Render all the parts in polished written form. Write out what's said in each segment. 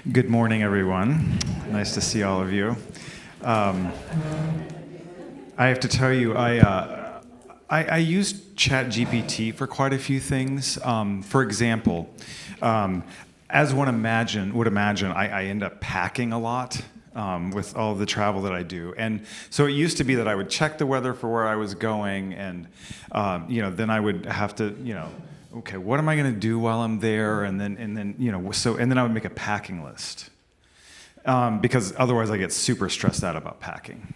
Good morning, everyone. Nice to see all of you. I have to tell you, I used ChatGPT for quite a few things. For example, as one would imagine, I end up packing a lot with all the travel that I do. And so it used to be that I would check the weather for where I was going, and then I would have to, okay, what am I going to do while I'm there? And then I would make a packing list because otherwise I get super stressed out about packing.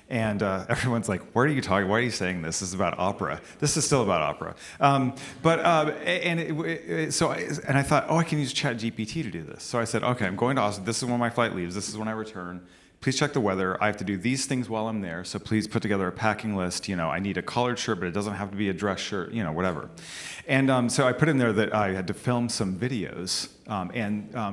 Everyone's like, "Where are you talking? Why are you saying this? This is about opera." This is still about opera. I thought, I can use ChatGPT to do this. So I said, okay, I'm going to Austin. This is when my flight leaves. This is when I return. Please check the weather. I have to do these things while I'm there, so please put together a packing list. I need a collared shirt, but it doesn't have to be a dress shirt, whatever. And so I put in there that I had to film some videos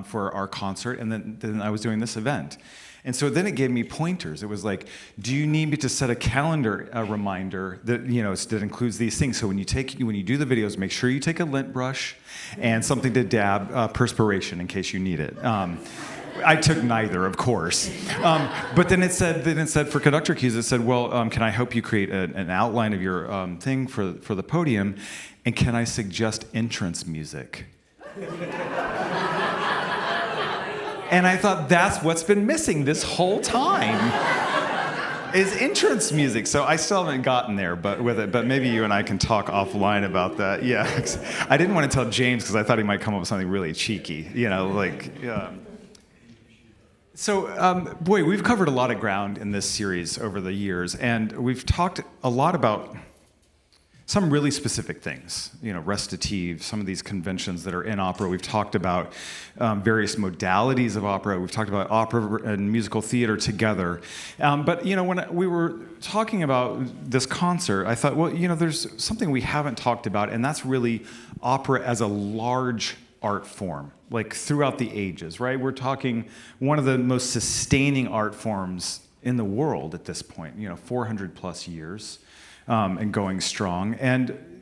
for our concert, and then I was doing this event. And so then it gave me pointers. It was like, do you need me to set a calendar reminder that that includes these things? So when you do the videos, make sure you take a lint brush and something to dab perspiration in case you need it. I took neither, of course. But then it said for Conductor Cues, it said, well, can I help you create an outline of your thing for the podium? And can I suggest entrance music? And I thought, that's what's been missing this whole time, is entrance music. So I still haven't gotten there with it, but maybe you and I can talk offline about that. Yeah, I didn't want to tell James because I thought he might come up with something really cheeky, So, we've covered a lot of ground in this series over the years, and we've talked a lot about some really specific things, recitative, some of these conventions that are in opera. We've talked about various modalities of opera. We've talked about opera and musical theater together. But when we were talking about this concert, I thought, there's something we haven't talked about, and that's really opera as a large art form, like throughout the ages, right? We're talking one of the most sustaining art forms in the world at this point, 400 plus years. And going strong.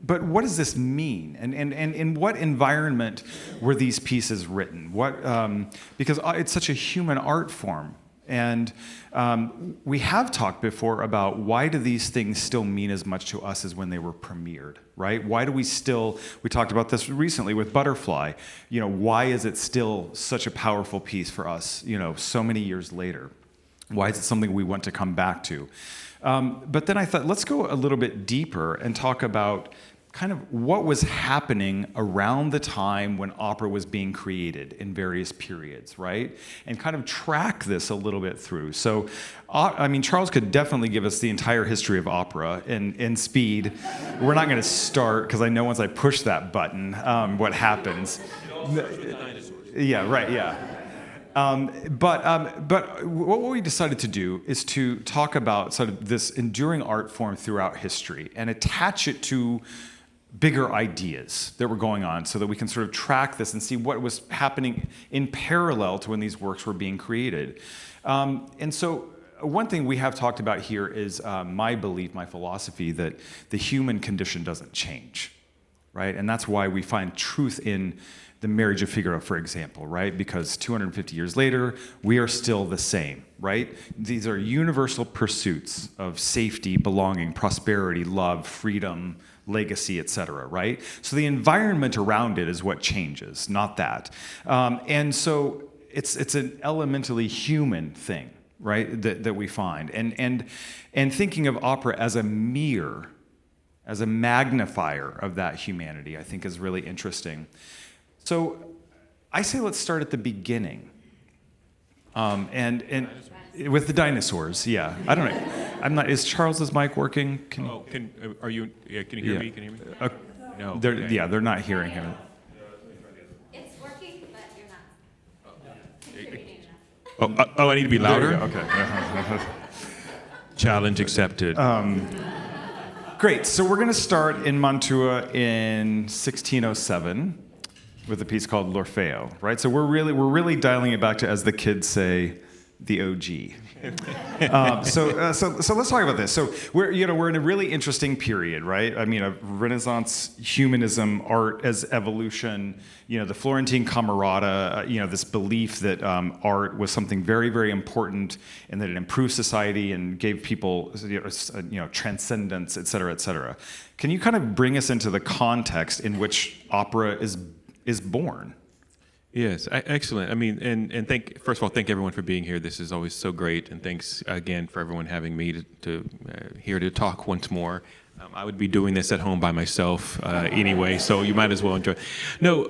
But what does this mean? And in what environment were these pieces written? Because it's such a human art form. And we have talked before about why do these things still mean as much to us as when they were premiered, right? Why do we talked about this recently with Butterfly. Why is it still such a powerful piece for us, so many years later? Why is it something we want to come back to? But then I thought, let's go a little bit deeper and talk about kind of what was happening around the time when opera was being created in various periods, right? And kind of track this a little bit through. So, Charles could definitely give us the entire history of opera in speed. We're not going to start, because I know once I push that button, what happens. Yeah, right, yeah. But what we decided to do is to talk about sort of this enduring art form throughout history and attach it to bigger ideas that were going on so that we can sort of track this and see what was happening in parallel to when these works were being created. And so one thing we have talked about here is my belief, my philosophy, that the human condition doesn't change, right? And that's why we find truth in the marriage of Figaro, for example, right? Because 250 years later, we are still the same, right? These are universal pursuits of safety, belonging, prosperity, love, freedom, legacy, etc., right? So the environment around it is what changes, not that. And so it's an elementally human thing, right, that we find. And thinking of opera as a mirror, as a magnifier of that humanity, I think is really interesting. So I say let's start at the beginning, and with the dinosaurs. Yeah, I don't know. I'm not. Is Charles's mic working? Can you hear me? Can you hear me? No. They're not hearing him. It's working, but you're not. I need to be louder. Okay. Challenge accepted. Great. So we're going to start in Mantua in 1607. With a piece called L'Orfeo, right? So we're really dialing it back to, as the kids say, the OG, So let's talk about this. So we're in a really interesting period, right? I mean, a Renaissance humanism, art as evolution. The Florentine Camerata. This belief that art was something very, very important, and that it improved society and gave people transcendence, et cetera, et cetera. Can you kind of bring us into the context in which opera is born? Yes, excellent. I mean, and first of all, thank everyone for being here. This is always so great, and thanks again for everyone having me to here to talk once more. I would be doing this at home by myself anyway, so you might as well enjoy. No,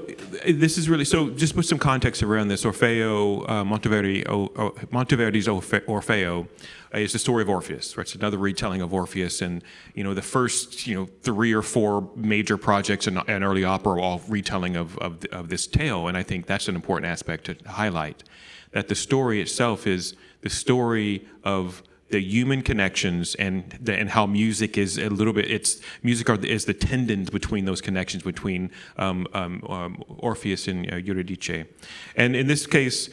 this is really, so just put some context around this. Monteverdi's Orfeo is the story of Orpheus, right? It's another retelling of Orpheus, and the first 3 or 4 major projects in early opera are all retelling of this tale, and I think that's an important aspect to highlight, that the story itself is the story of the human connections and how music is a little bit. Is the tendons between those connections between Orpheus and Eurydice, and in this case,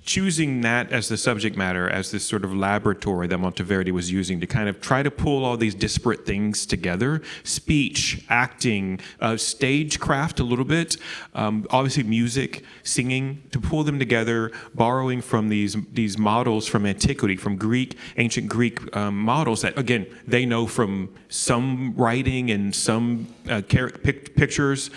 choosing that as the subject matter, as this sort of laboratory that Monteverdi was using to kind of try to pull all these disparate things together, speech, acting, stagecraft a little bit, obviously music, singing, to pull them together, borrowing from these models from antiquity, from ancient Greek models that, again, they know from some writing and some pictures.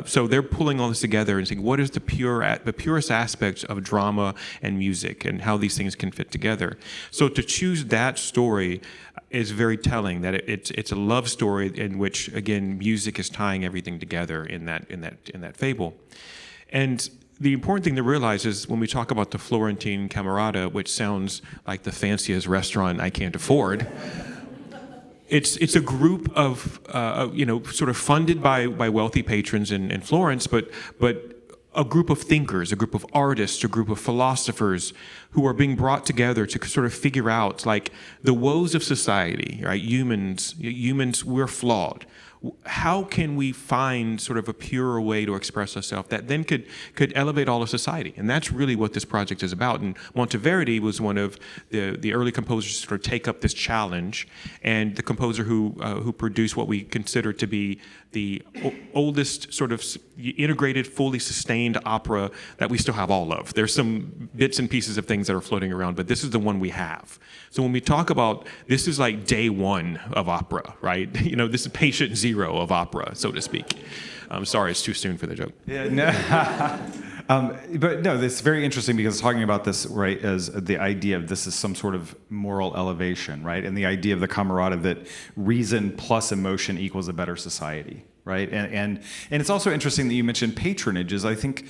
So they're pulling all this together and saying, what is the purest aspects of drama and music, and how these things can fit together. So to choose that story is very telling, that it's a love story in which, again, music is tying everything together in that fable. And the important thing to realize is when we talk about the Florentine Camerata, which sounds like the fanciest restaurant I can't afford, it's a group of sort of funded by wealthy patrons in Florence, but a group of thinkers, a group of artists, a group of philosophers who are being brought together to sort of figure out, like, the woes of society, right? Humans, we're flawed. How can we find sort of a purer way to express ourselves that then could elevate all of society? And that's really what this project is about. And Monteverdi was one of the early composers to sort of take up this challenge, and the composer who produced what we consider to be the oldest sort of integrated, fully sustained opera that we still have all of. There's some bits and pieces of things that are floating around, but this is the one we have. So when we talk about, this is like day one of opera, right? This is patient zero of opera, so to speak. I'm sorry, it's too soon for the joke. Yeah, no. But no, it's very interesting because it's talking about this, right, as the idea of this is some sort of moral elevation, right? And the idea of the Camerata that reason plus emotion equals a better society, right? And it's also interesting that you mentioned patronages. I think,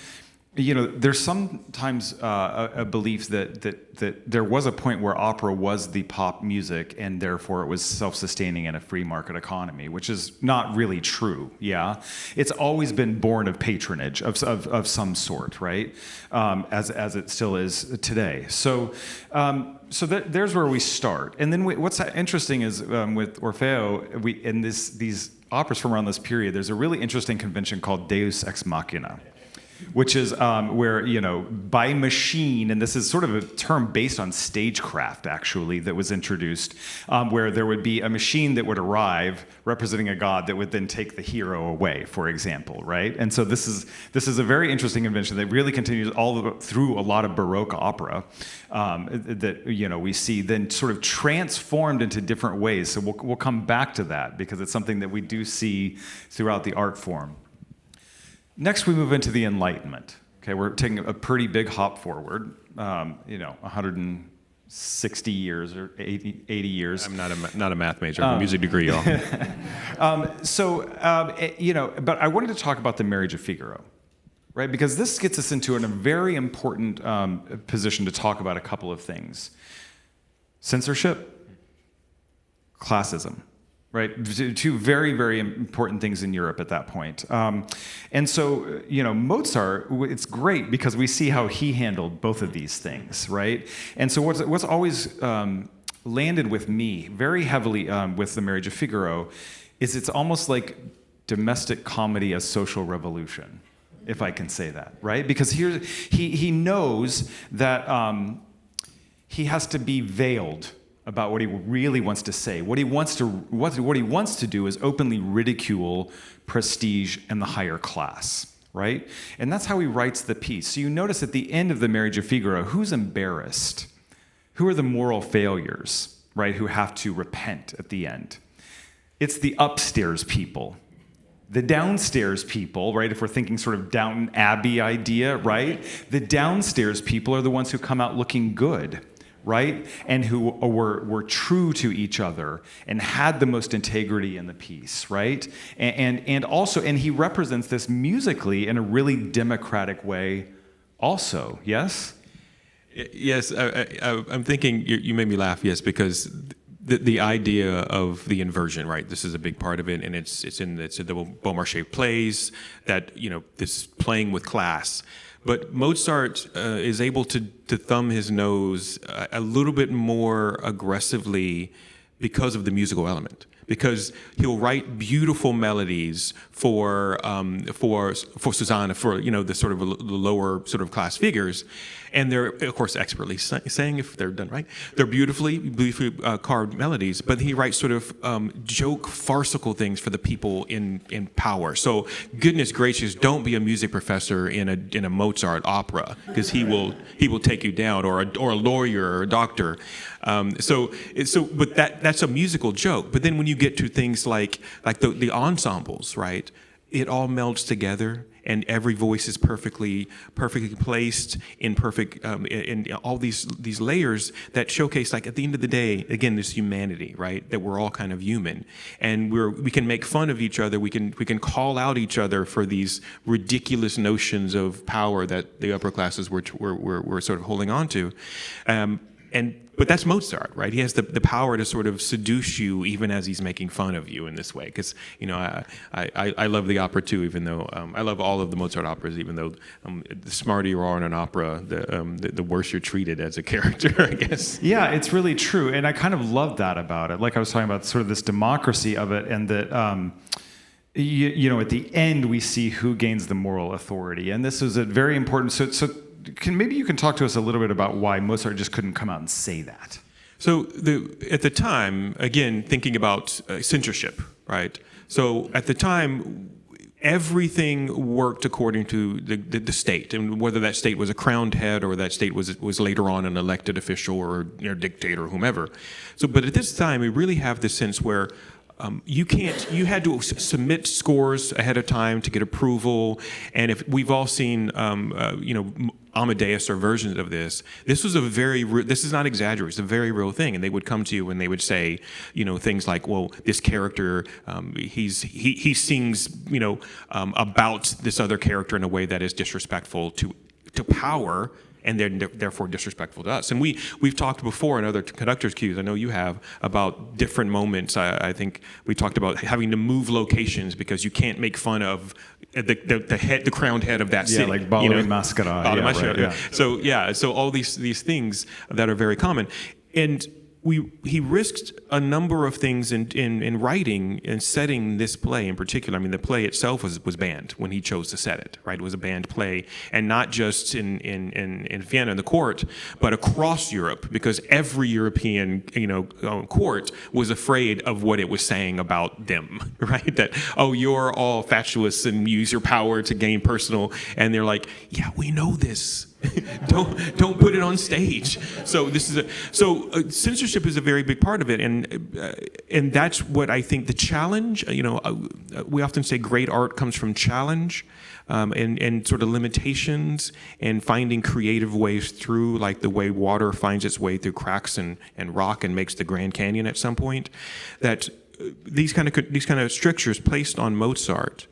there's sometimes a belief that there was a point where opera was the pop music, and therefore it was self-sustaining in a free market economy, which is not really true. Yeah, it's always been born of patronage of some sort, right? As it still is today. So there's where we start. And then what's interesting is with Orfeo, in these operas from around this period, there's a really interesting convention called Deus ex machina, which is where, by machine, and this is sort of a term based on stagecraft, actually, that was introduced, where there would be a machine that would arrive representing a god that would then take the hero away, for example, right? And so this is a very interesting invention that really continues through a lot of Baroque opera that we see then sort of transformed into different ways. So we'll come back to that because it's something that we do see throughout the art form. Next, we move into the Enlightenment. Okay, we're taking a pretty big hop forward, 160 years or 80 years. I'm not a math major. I have a music degree, y'all. But I wanted to talk about the Marriage of Figaro, right? Because this gets us into a very important position to talk about a couple of things: censorship, classism. Right, two very, very important things in Europe at that point. And so, Mozart, it's great because we see how he handled both of these things, right? And so what's always landed with me very heavily with The Marriage of Figaro is it's almost like domestic comedy as social revolution, if I can say that, right? Because here he knows that he has to be veiled about what he really wants to say. What he wants to do is openly ridicule prestige and the higher class, right? And that's how he writes the piece. So you notice at the end of the Marriage of Figaro, who's embarrassed? Who are the moral failures, right, who have to repent at the end? It's the upstairs people. The downstairs people, right, if we're thinking sort of Downton Abbey idea, right? The downstairs people are the ones who come out looking good, right? And who were true to each other and had the most integrity in the piece, right? And he represents this musically in a really democratic way also, yes? Yes, I'm thinking, you made me laugh, yes, because the idea of the inversion, right? This is a big part of it, and it's in the Beaumarchais plays that, this playing with class. But Mozart is able to thumb his nose a little bit more aggressively because of the musical element. Because he'll write beautiful melodies for Susanna, for the sort of the lower sort of class figures, and they're of course expertly sang if they're done right. They're beautifully carved melodies, but he writes sort of joke, farcical things for the people in power. So goodness gracious, don't be a music professor in a Mozart opera, because he will take you down, or a lawyer or a doctor. But that's a musical joke. But then when you get to things like the ensembles, right? It all melds together, and every voice is perfectly placed in perfect in all these layers that showcase, like, at the end of the day, again, this humanity, right? That we're all kind of human, and we can make fun of each other. We can call out each other for these ridiculous notions of power that the upper classes were sort of holding on to. But that's Mozart, right? He has the power to sort of seduce you even as he's making fun of you in this way. Because, I love the opera too, even though I love all of the Mozart operas, even though the smarter you are in an opera, the worse you're treated as a character, I guess. Yeah, it's really true. And I kind of love that about it. Like I was talking about, sort of this democracy of it, and that, at the end we see who gains the moral authority. And this is a very important, so maybe you can talk to us a little bit about why Mozart just couldn't come out and say that. So at the time, again, thinking about censorship, right? So at the time, everything worked according to the state, and whether that state was a crowned head or that state was later on an elected official or dictator or whomever. So, but at this time, we really have this sense where you had to submit scores ahead of time to get approval. And if we've all seen, Amadeus or versions of this, this is not exaggerated, it's a very real thing. And they would come to you and they would say, things like, well, this character, he sings, about this other character in a way that is disrespectful to power, and they're therefore disrespectful to us. And we've talked before in other Conductor's Cues, I know you have, about different moments. I think we talked about having to move locations because you can't make fun of the crowned head of that city. Yeah, like Balo Mascara. So all these things that are very common. And he risked a number of things in writing and setting this play in particular. I mean, the play itself was banned when he chose to set it, right? It was a banned play, and not just in Vienna, in the court, but across Europe, because every European, court was afraid of what it was saying about them, right? That, oh, you're all fatuous and use your power to gain personal, and they're like, yeah, we know this. don't put it on stage. So censorship is a very big part of it, and that's what I think the challenge. We often say great art comes from challenge, and sort of limitations, and finding creative ways through, like the way water finds its way through cracks and rock and makes the Grand Canyon at some point. That these kind of strictures placed on Mozart.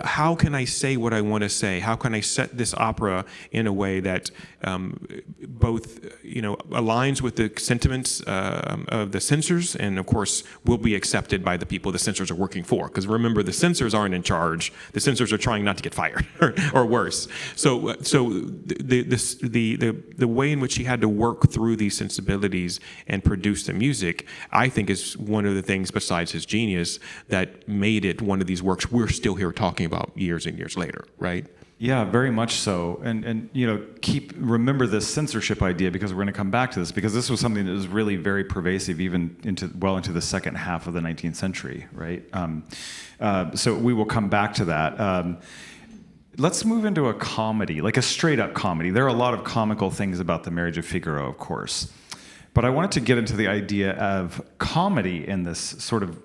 How can I say what I want to say? How can I set this opera in a way that both, aligns with the sentiments of the censors, and of course will be accepted by the people the censors are working for? Because remember, the censors aren't in charge. The censors are trying not to get fired, or worse. So the way in which he had to work through these sensibilities and produce the music, I think, is one of the things, besides his genius, that made it one of these works we're still here talking talking about years and years later, right? Yeah, very much so. And remember this censorship idea, because we're going to come back to this, because this was something that was really very pervasive even into the second half of the 19th century, right? So we will come back to that. Let's move into a comedy, like a straight up comedy. There are a lot of comical things about The Marriage of Figaro, of course. But I wanted to get into the idea of comedy in this sort of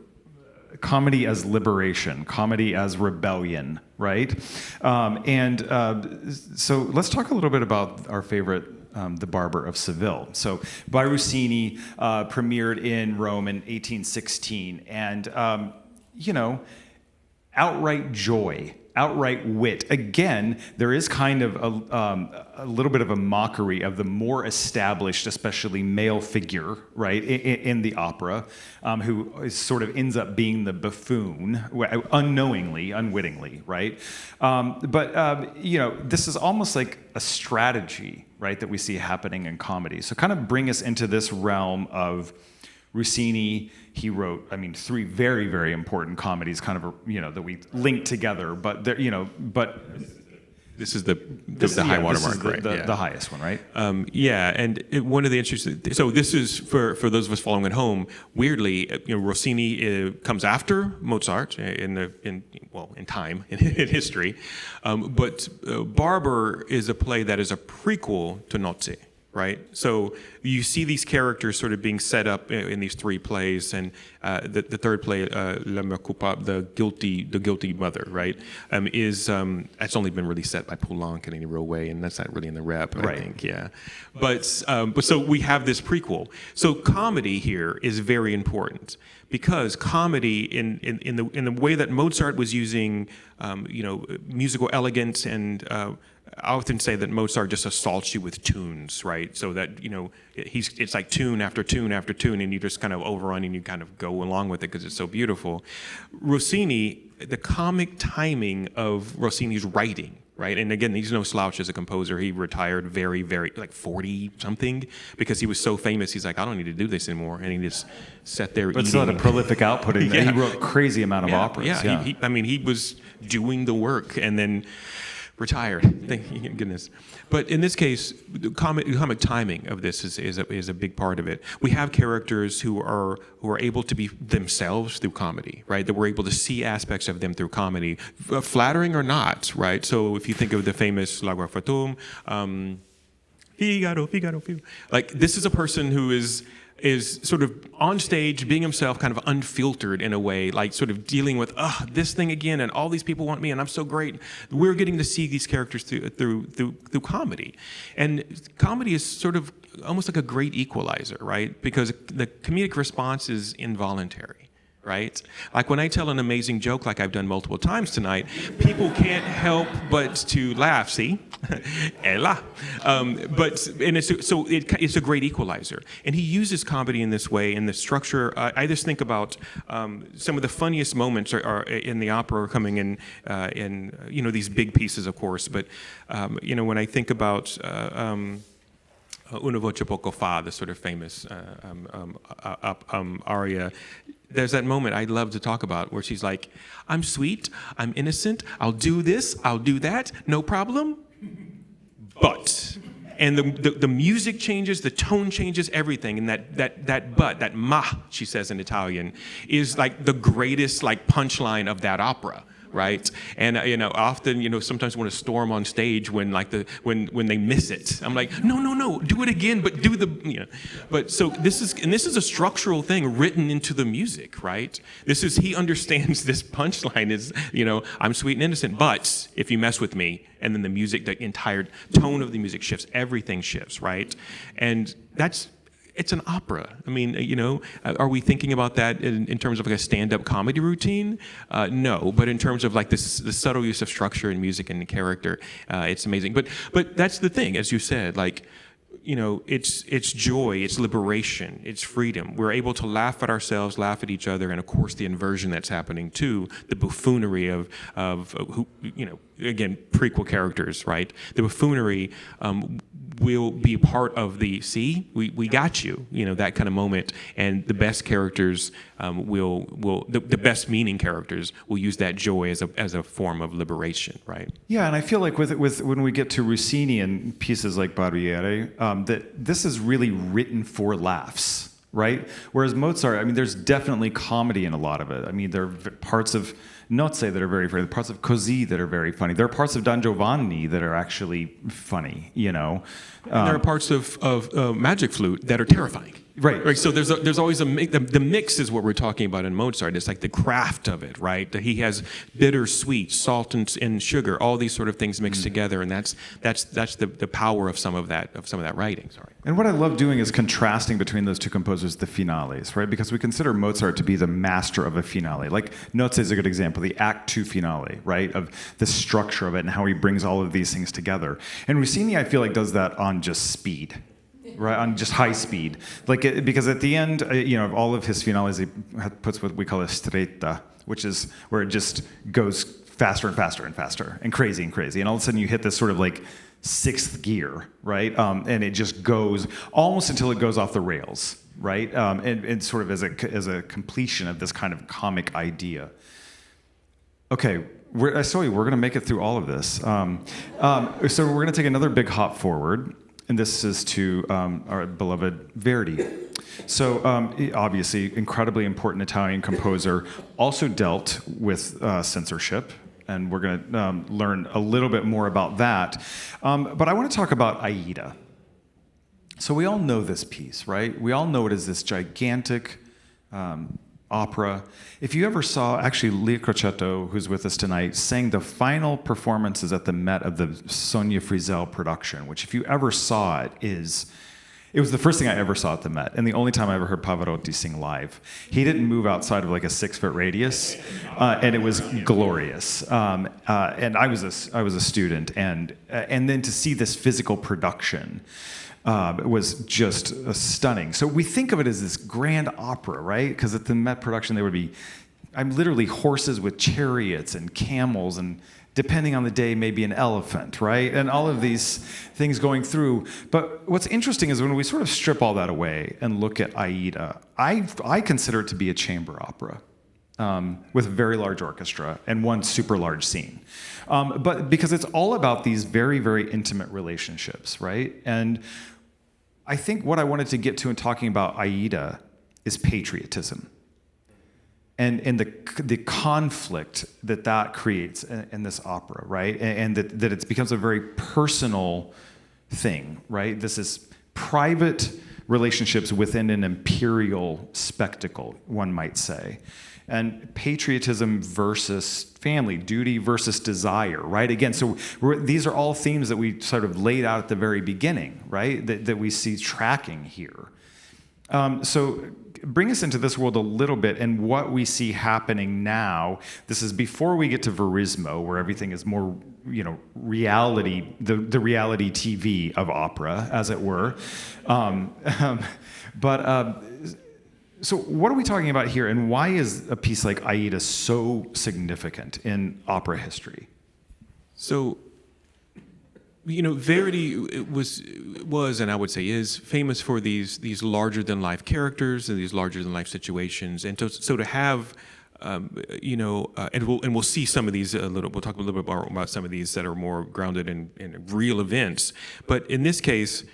comedy as liberation, comedy as rebellion, right? So let's talk a little bit about our favorite, The Barber of Seville. So by Rossini, premiered in Rome in 1816, and outright joy, outright wit. Again, there is kind of a little bit of a mockery of the more established, especially male figure, right, in the opera, who sort of ends up being the buffoon, unknowingly, unwittingly, right? This is almost like a strategy, right, that we see happening in comedy. So kind of bring us into this realm of Rossini. He wrote, three very, very important comedies, kind of, that we link together. But this is the high watermark, right? The highest one, right? One of the interesting. So this is for those of us following at home. Weirdly, Rossini comes after Mozart in time in history, but Barber is a play that is a prequel to Nozze. Right, so you see these characters sort of being set up in these three plays, and the third play, La Mère Coupable, the guilty mother, right, that's only been really set by Poulenc in any real way, and that's not really in the rep, right. I think, yeah. But so we have this prequel. So comedy here is very important, because comedy in the way that Mozart was using, musical elegance and I often say that Mozart just assaults you with tunes, right? So that, it's like tune after tune after tune, and you just kind of overrun and you kind of go along with it because it's so beautiful. Rossini, the comic timing of Rossini's writing, right? And again, he's no slouch as a composer. He retired very, very, 40-something, because he was so famous. He's like, I don't need to do this anymore. And he just sat there eating. But still had a prolific output. He wrote a crazy amount of operas. Yeah. He was doing the work and then retired. Thank goodness. But in this case, the comic timing of this is a big part of it. We have characters who are able to be themselves through comedy, right? That we're able to see aspects of them through comedy, flattering or not, right? So if you think of the famous La Guerre Fantôme, Figaro, like this is a person who is sort of on stage being himself, kind of unfiltered in a way, like sort of dealing with this thing again, and all these people want me, and I'm so great. We're getting to see these characters through comedy, and comedy is sort of almost like a great equalizer, right? Because the comedic response is involuntary. Right? Like when I tell an amazing joke, like I've done multiple times tonight, people can't help but to laugh. See, Ella. It's a great equalizer, and he uses comedy in this way. In the structure, I just think about some of the funniest moments are in the opera coming in these big pieces, of course. But when I think about Una voce poco fa, the sort of famous aria. There's that moment I love to talk about where she's like, I'm sweet, I'm innocent, I'll do this, I'll do that, no problem, but. And the music changes, the tone changes, everything. And that but, that ma, she says in Italian, is like the greatest punchline of that opera. Right, and often sometimes want to storm on stage when when they miss it. I'm like, no, do it again, but do the But so this is a structural thing written into the music, right? He understands this punchline is I'm sweet and innocent, but if you mess with me, and then the music, the entire tone of the music shifts, everything shifts, right? And it's an opera. I mean, are we thinking about that in terms of a stand-up comedy routine? No, but in terms of the subtle use of structure and music and character, it's amazing. But that's the thing, as you said, it's joy, it's liberation, it's freedom. We're able to laugh at ourselves, laugh at each other, and of course the inversion that's happening too, the buffoonery of who, again, prequel characters, right? The buffoonery. will be part of the we got you, that kind of moment. And the best characters the best meaning characters will use that joy as a form of liberation, right? Yeah, and I feel like with when we get to Rossini and pieces like Barbiere, that this is really written for laughs, right? Whereas Mozart, I mean, there's definitely comedy in a lot of it. I mean, there are parts of Nozze that are very funny, parts of Così that are very funny. There are parts of Don Giovanni that are actually funny, And there are parts of Magic Flute that are terrifying. Right. So there's always the mix is what we're talking about in Mozart. It's like the craft of it, right? That he has bitter, sweet, salt and sugar, all these sort of things mixed together, and that's the power of some of that writing. Sorry. And what I love doing is contrasting between those two composers, the finales, right? Because we consider Mozart to be the master of a finale. Like Nozze is a good example, the Act 2 finale, right? Of the structure of it and how he brings all of these things together. And Rossini, I feel like, does that on just speed. Right, on just high speed, because at the end, of all of his finales, he puts what we call a stretta, which is where it just goes faster and faster and faster and crazy, and all of a sudden you hit this sort of like sixth gear, right? And it just goes almost until it goes off the rails, right? And sort of as a completion of this kind of comic idea. Okay. We're going to make it through all of this. So we're going to take another big hop forward. And this is to our beloved Verdi. So obviously, incredibly important Italian composer, also dealt with censorship, and we're going to learn a little bit more about that. But I want to talk about Aida. So we all know this piece, right? We all know it as this gigantic opera. If you ever saw, actually, Leah Crocetto, who's with us tonight, sang the final performances at the Met of the Sonia Frizzell production, which if you ever saw it was the first thing I ever saw at the Met, and the only time I ever heard Pavarotti sing live. He didn't move outside of like a 6-foot radius, and it was glorious. And I was a student, and then to see this physical production, it was just stunning. So we think of it as this grand opera, right? Because at the Met production, there would be, literally horses with chariots and camels, and depending on the day, maybe an elephant, right? And all of these things going through. But what's interesting is when we sort of strip all that away and look at Aida, I consider it to be a chamber opera. With a very large orchestra and one super large scene. But because it's all about these very, very intimate relationships, right? And I think what I wanted to get to in talking about Aida is patriotism. And the conflict that creates in this opera, right? And that it becomes a very personal thing, right? This is private relationships within an imperial spectacle, one might say. And patriotism versus family, duty versus desire, right? Again, so these are all themes that we sort of laid out at the very beginning, right? That we see tracking here. So bring us into this world a little bit and what we see happening now. This is before we get to Verismo, where everything is more, reality, the reality TV of opera, as it were. So what are we talking about here, and why is a piece like Aida so significant in opera history? So, Verdi was, and I would say is, famous for these larger-than-life characters and these larger-than-life situations, and so to have, and we'll see some of these a little. We'll talk a little bit more about some of these that are more grounded in real events. But in this case,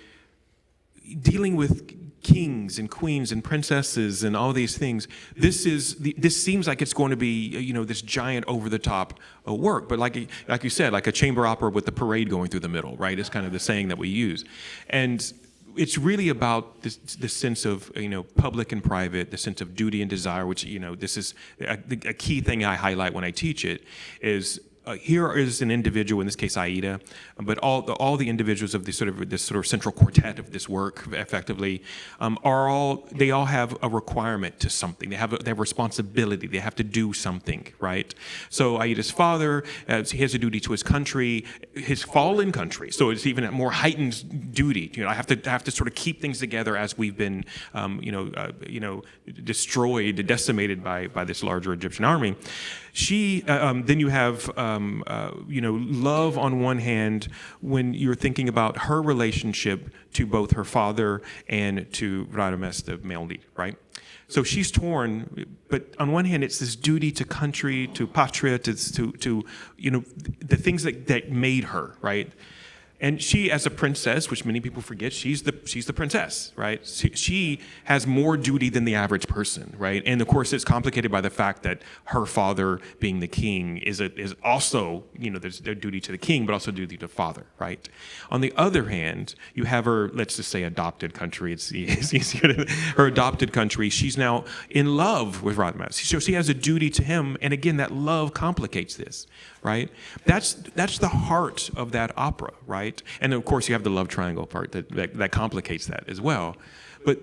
dealing with kings and queens and princesses and all these things, this seems like it's going to be this giant over the top work, but like you said, like a chamber opera with the parade going through the middle, right? It's kind of the saying that we use, and it's really about this sense of public and private, the sense of duty and desire, which this is a key thing I highlight when I teach it is. Here is an individual, in this case Aida, but all the individuals of this sort of central quartet of this work, effectively, they all have a requirement to something. They have responsibility. They have to do something, right? So Aida's father, he has a duty to his country, his fallen country. So it's even a more heightened duty. I have to sort of keep things together as we've been, destroyed, decimated by this larger Egyptian army. Then you have, love on one hand when you're thinking about her relationship to both her father and to Radames, the male lead, right? So she's torn, but on one hand, it's this duty to country, to patria, to the things that made her, right? And she, as a princess, which many people forget, she's the princess, right? She has more duty than the average person, right? And of course, it's complicated by the fact that her father, being the king, is also, there's their duty to the king, but also duty to father, right? On the other hand, you have her, let's just say, adopted country. It's easier. Her adopted country. She's now in love with Radames, so she has a duty to him. And again, that love complicates this, right? That's the heart of that opera, right? And of course, you have the love triangle part that complicates that as well. But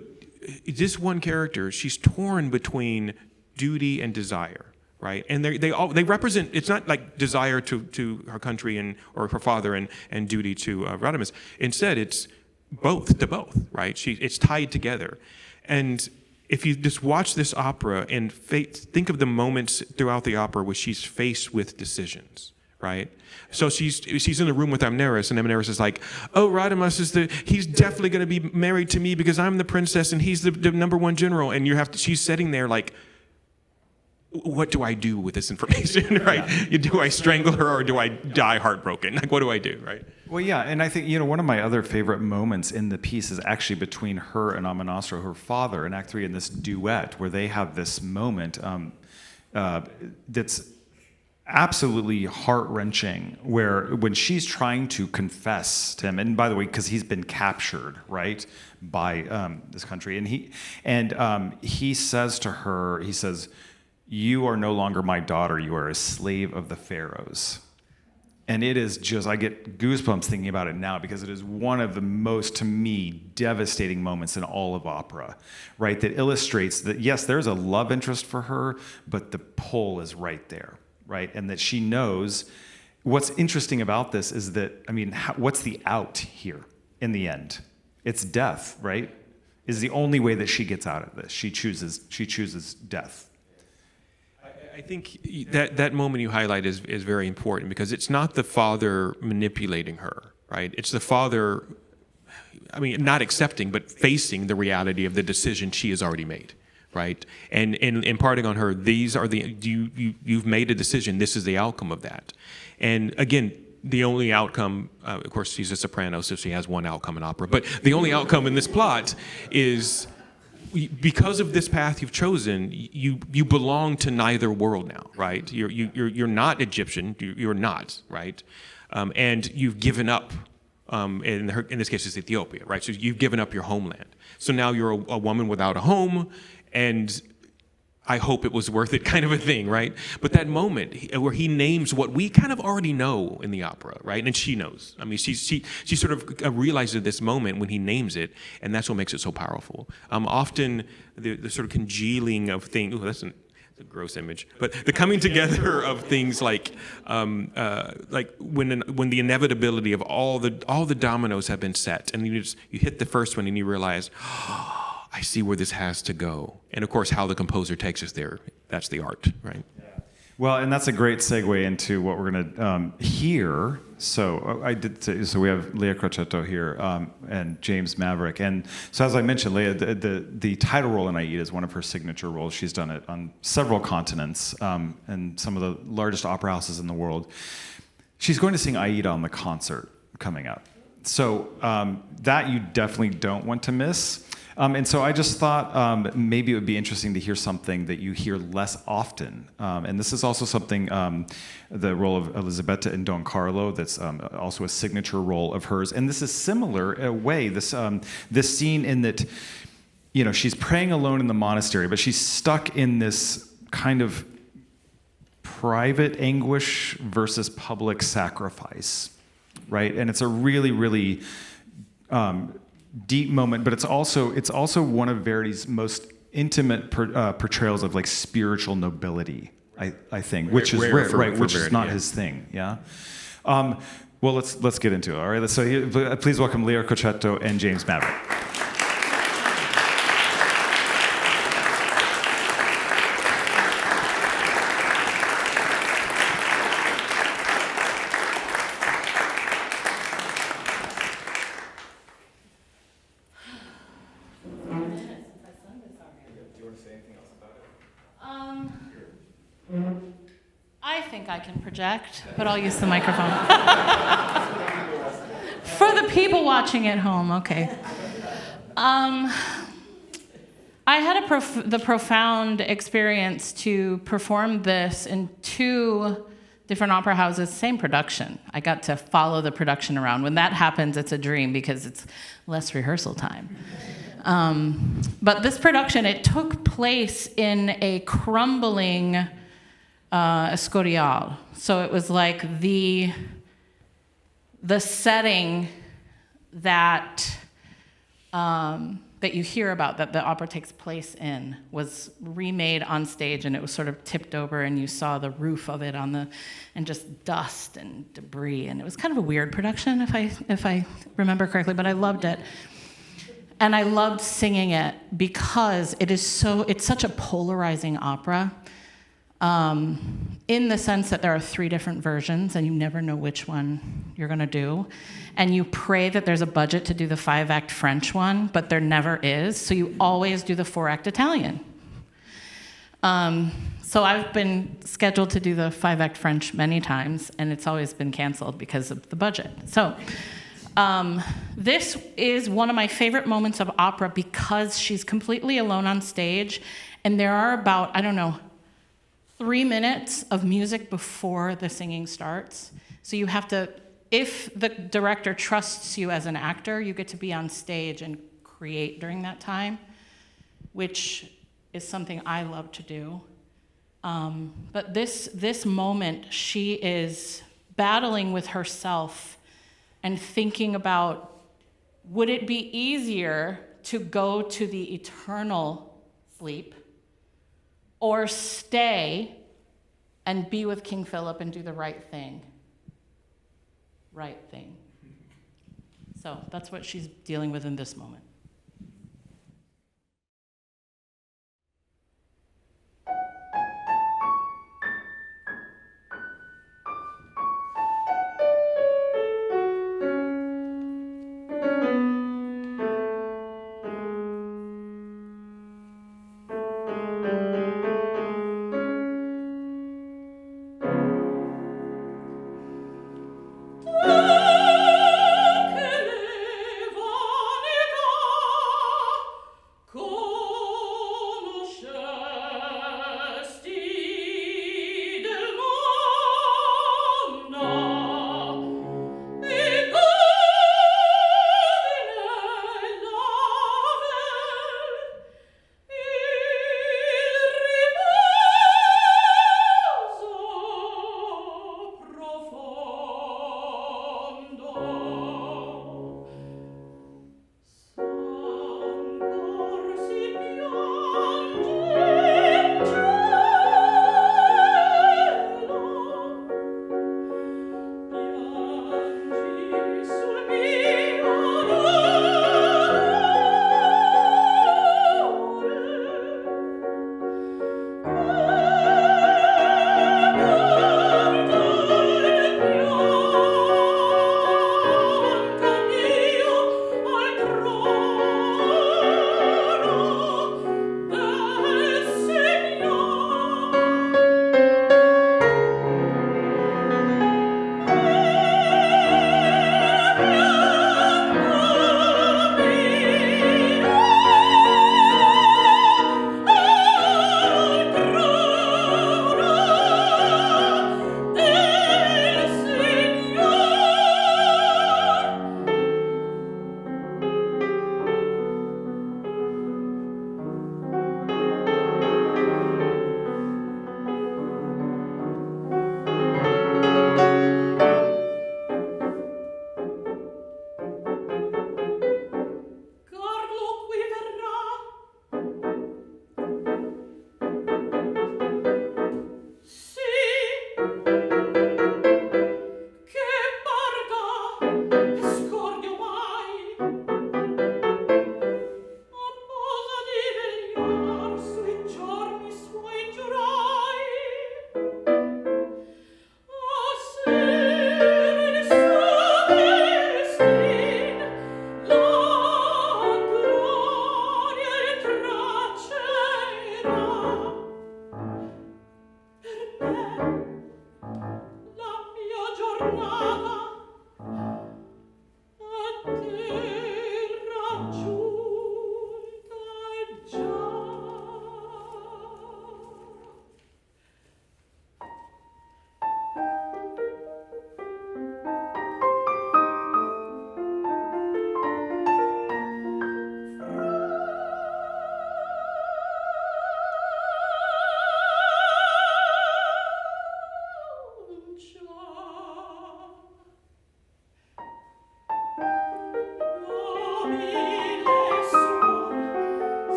this one character, she's torn between duty and desire, right? And they represent. It's not like desire to her country or her father and duty to Radames. Instead, it's both to both, right? It's tied together. And if you just watch this opera and think of the moments throughout the opera where she's faced with decisions, right? So she's in the room with Amneris, and Amneris is like, "Oh, Radames he's definitely going to be married to me because I'm the princess and he's the number one general." And she's sitting there like, "What do I do with this information?" Right? Yeah. Do I strangle her or do I die heartbroken? Like, what do I do, right? Well, yeah, and I think, one of my other favorite moments in the piece is actually between her and Amonasro, her father, in Act 3, in this duet, where they have this moment that's absolutely heart-wrenching, where when she's trying to confess to him, and by the way, because he's been captured, right, by this country, and he says to her, he says, "You are no longer my daughter, you are a slave of the pharaohs." And it is just, I get goosebumps thinking about it now, because it is one of the most, to me, devastating moments in all of opera, right? That illustrates that, yes, there's a love interest for her, but the pull is right there, right? And that she knows. What's interesting about this is that, what's the out here in the end? It's death, right? Is the only way that she gets out of this. She chooses death. I think that moment you highlight is very important, because it's not the father manipulating her, right? It's the father, not accepting, but facing the reality of the decision she has already made, right? And imparting on her, you've made a decision, this is the outcome of that. And again, the only outcome, of course, she's a soprano, so she has one outcome in opera, but the only outcome in this plot is, because of this path you've chosen, you belong to neither world now, right? You're not Egyptian. You're not, right? And you've given up. In this case, it's Ethiopia, right? So you've given up your homeland. So now you're a woman without a home, and I hope it was worth it, kind of a thing, right? But that moment where he names what we kind of already know in the opera, right? And she knows. She sort of realizes this moment when he names it, and that's what makes it so powerful. Often the sort of congealing of things. Ooh, that's a gross image, but the coming together of things like when the inevitability of all the dominoes have been set, and you hit the first one and you realize, I see where this has to go. And of course, how the composer takes us there, that's the art, right? Yeah. Well, and that's a great segue into what we're going to hear. So we have Leah Crocetto here and James Maverick. And so as I mentioned, Leah, the title role in Aida is one of her signature roles. She's done it on several continents and some of the largest opera houses in the world. She's going to sing Aida on the concert coming up. So that you definitely don't want to miss. And so I just thought maybe it would be interesting to hear something that you hear less often. And this is also something, the role of Elisabetta in Don Carlo, that's also a signature role of hers. And this is similar in a way, this scene in that, she's praying alone in the monastery, but she's stuck in this kind of private anguish versus public sacrifice, right? And it's a really, really deep moment, but it's also one of Verdi's most intimate portrayals of like spiritual nobility, I think, which is rare, right? Which is not his thing, yeah. Well, let's get into it. All right. So please welcome Leah Crocetto and James Maverick. think I can project, but I'll use the microphone. For the people watching at home, okay. I had the profound experience to perform this in 2 different opera houses, same production. I got to follow the production around. When that happens, it's a dream because it's less rehearsal time. But this production, it took place in a crumbling Escorial. So it was like the setting that that you hear about, that the opera takes place in, was remade on stage, and it was sort of tipped over, and you saw the roof of it and just dust and debris, and it was kind of a weird production, if I remember correctly, but I loved it. And I loved singing it because it's such a polarizing opera, in the sense that there are 3 different versions, and you never know which one you're gonna do. And you pray that there's a budget to do the 5-act French one, but there never is, so you always do the 4-act Italian. So I've been scheduled to do the 5-act French many times, and it's always been canceled because of the budget. So this is one of my favorite moments of opera because she's completely alone on stage, and there are about, 3 minutes of music before the singing starts. So you have to, if the director trusts you as an actor, you get to be on stage and create during that time, which is something I love to do. But this moment, she is battling with herself and thinking about, would it be easier to go to the eternal sleep or stay and be with King Philip and do the right thing? Right thing. So that's what she's dealing with in this moment.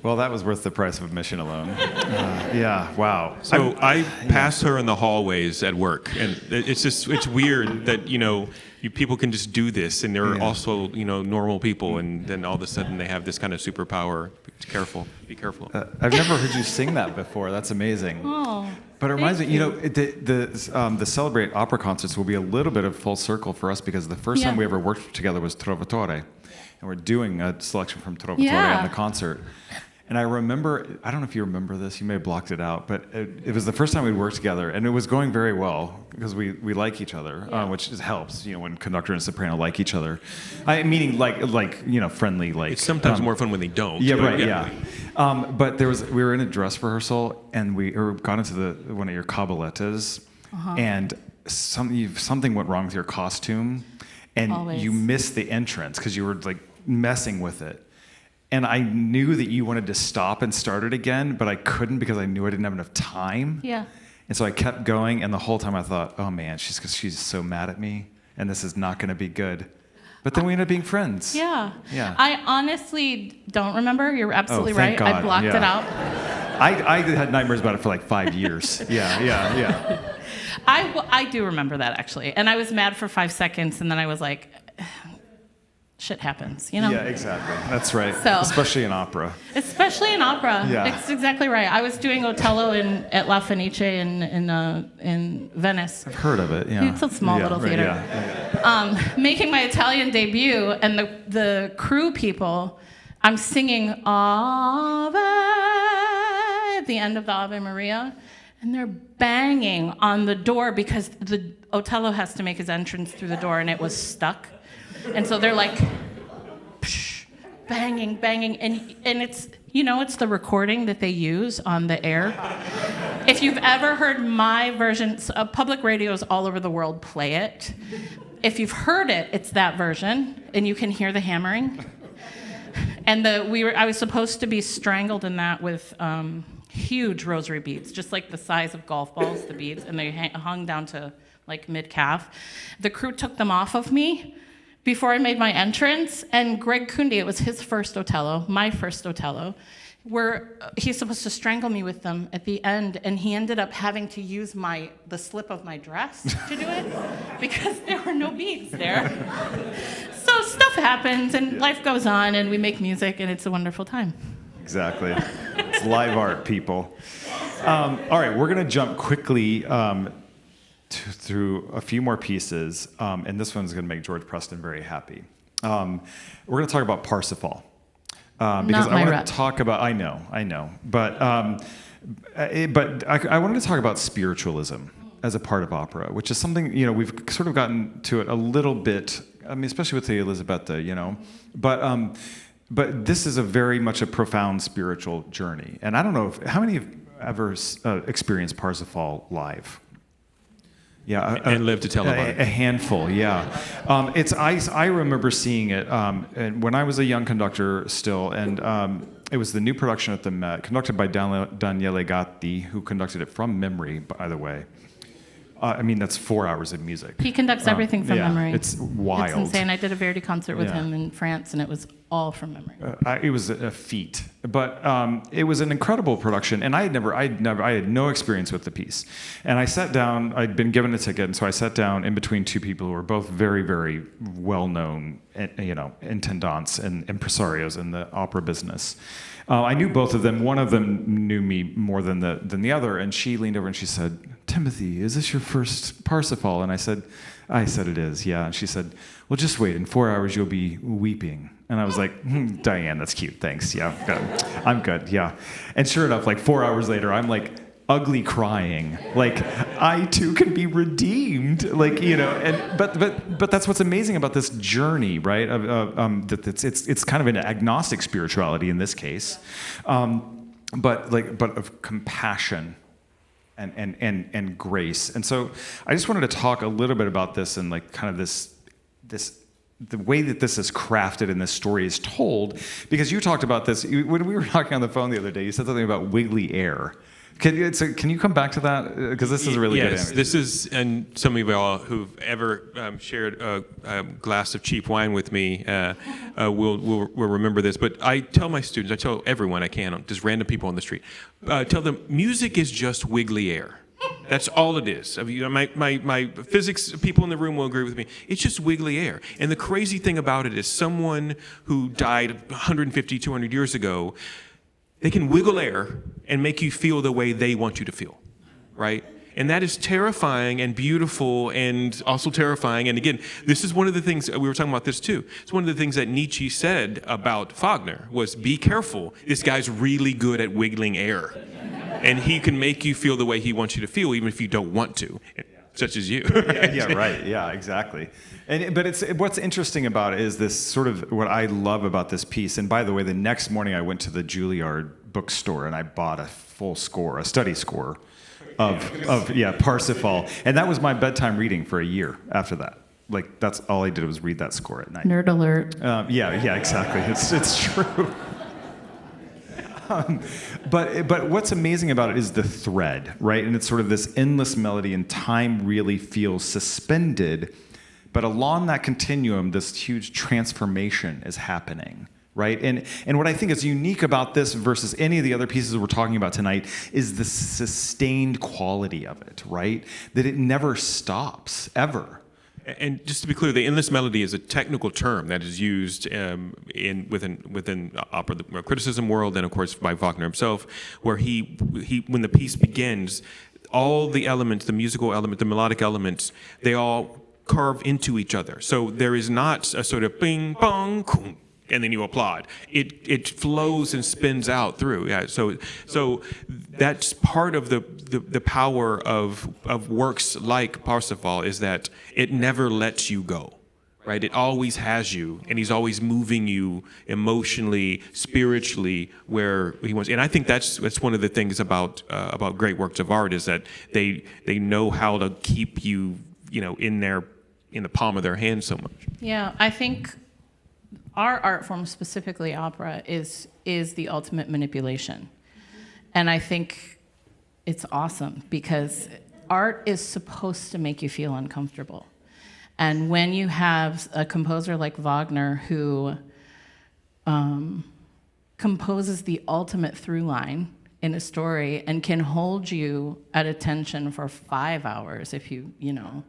Well, that was worth the price of admission alone. Yeah, wow. So I pass her in the hallways at work, and it's weird that people can just do this, and they're also normal people, and then all of a sudden they have this kind of superpower. Be careful. I've never heard you sing that before. That's amazing. Oh, But it reminds me, thank the Celebrate opera concerts will be a little bit of full circle for us because the first time we ever worked together was Trovatore, and we're doing a selection from Trovatore on the concert. And I remember, I don't know if you remember this, you may have blocked it out, but it was the first time we'd worked together, and it was going very well because we like each other, which helps, when conductor and soprano like each other. Meaning friendly, like. It's sometimes more fun when they don't. Yeah, right, yeah. But we were in a dress rehearsal, and we got into one of your caballettes, and something went wrong with your costume, and you missed the entrance because you were like messing with it. And I knew that you wanted to stop and start it again, but I couldn't because I knew I didn't have enough time. Yeah. And so I kept going, and the whole time I thought, oh man, she's so mad at me, and this is not going to be good. But then we ended up being friends. Yeah. Yeah. I honestly don't remember. You're absolutely thank right. God. I blocked it out. I had nightmares about it for like 5 years. Yeah. I do remember that, actually. And I was mad for 5 seconds, and then I was like, shit happens, Yeah, exactly. That's right. So, especially in opera. Especially in opera. Yeah. It's exactly right. I was doing Otello at La Fenice in Venice. I've heard of it, yeah. It's a small little theater. Yeah. Making my Italian debut, and the crew people, I'm singing Ave at the end of the Ave Maria, and they're banging on the door because the Otello has to make his entrance through the door, and it was stuck. And so they're like, psh, banging, and it's it's the recording that they use on the air. If you've ever heard my version, public radios all over the world play it. If you've heard it, it's that version, and you can hear the hammering. And I was supposed to be strangled in that with huge rosary beads, just like the size of golf balls, the beads, and they hung down to like mid-calf. The crew took them off of me before I made my entrance, and Greg Kundi, it was his first Otello, my first Otello, he's supposed to strangle me with them at the end, and he ended up having to use the slip of my dress to do it because there were no beads there. So stuff happens, and life goes on, and we make music, and it's a wonderful time. Exactly. It's live art, people. All right, we're going to jump quickly through a few more pieces, and this one's going to make George Preston very happy. We're going to talk about Parsifal. Because I want to talk about, I know, but I wanted to talk about spiritualism as a part of opera, which is something, we've sort of gotten to it a little bit, especially with the Elisabetta, but this is very much a profound spiritual journey. And I don't know, how many have ever experienced Parsifal live? Yeah, and live to tell about it. A handful, yeah. I remember seeing it and when I was a young conductor still, and it was the new production at the Met, conducted by Daniele Gatti, who conducted it from memory, by the way. That's 4 hours of music. He conducts everything from memory. It's wild. It's insane. I did a Verdi concert with him in France, and it was all from memory. It was a feat, but it was an incredible production, and I had no experience with the piece. And I sat down. I'd been given a ticket, and so I sat down in between two people who were both very, very well-known, intendants and impresarios in the opera business. I knew both of them. One of them knew me more than the other, and she leaned over and she said, "Timothy, is this your first Parsifal?" And I said, "It is, yeah." And she said, "Well, just wait. In 4 hours, you'll be weeping." And I was like, "Diane, that's cute. Thanks. Yeah, I'm good. Yeah." And sure enough, like 4 hours later, I'm like ugly crying. Like I too can be redeemed. Like but that's what's amazing about this journey, right? That it's kind of an agnostic spirituality in this case, but of compassion. And grace. And so I just wanted to talk a little bit about this and like kind of this the way that this is crafted and this story is told, because you talked about this when we were talking on the phone the other day. You said something about wiggly air. Can you come back to that? Because this is a really good Yes, image. this is, and some of y'all who've ever shared a glass of cheap wine with me will remember this. But I tell my students, I tell everyone I can, just random people on the street, tell them music is just wiggly air. That's all it is. I mean, my physics people in the room will agree with me. It's just wiggly air. And the crazy thing about it is someone who died 150, 200 years ago, they can wiggle air and make you feel the way they want you to feel, right? And that is terrifying and beautiful and also terrifying. And again, this is one of the things, we were talking about this too. It's one of the things that Nietzsche said about Wagner was, be careful. This guy's really good at wiggling air. And he can make you feel the way he wants you to feel, even if you don't want to, such as you. Yeah, right. Yeah, exactly. But what's interesting about it is this sort of what I love about this piece. And by the way, the next morning I went to the Juilliard bookstore and I bought a full score, a study score of Parsifal, and that was my bedtime reading for a year after that. Like that's all I did was read that score at night. Nerd alert. Yeah, exactly. It's true. But what's amazing about it is the thread, right? And it's sort of this endless melody, and time really feels suspended. But along that continuum, this huge transformation is happening, right? And what I think is unique about this versus any of the other pieces we're talking about tonight is the sustained quality of it, right? That it never stops, ever. And just to be clear, the endless melody is a technical term that is used within opera the criticism world, and of course by Wagner himself, where he when the piece begins, all the elements, the musical element, the melodic elements, they all carve into each other. So there is not a sort of bing bong boom, and then you applaud. It flows and spins out through. Yeah. So that's part of the power of works like Parsifal is that it never lets you go. Right? It always has you, and he's always moving you emotionally, spiritually, where he wants. And I think that's one of the things about great works of art is that they know how to keep you, in the palm of their hand so much. Yeah, I think our art form, specifically opera, is the ultimate manipulation. And I think it's awesome because art is supposed to make you feel uncomfortable. And when you have a composer like Wagner who composes the ultimate through line in a story and can hold you at attention for 5 hours if you know,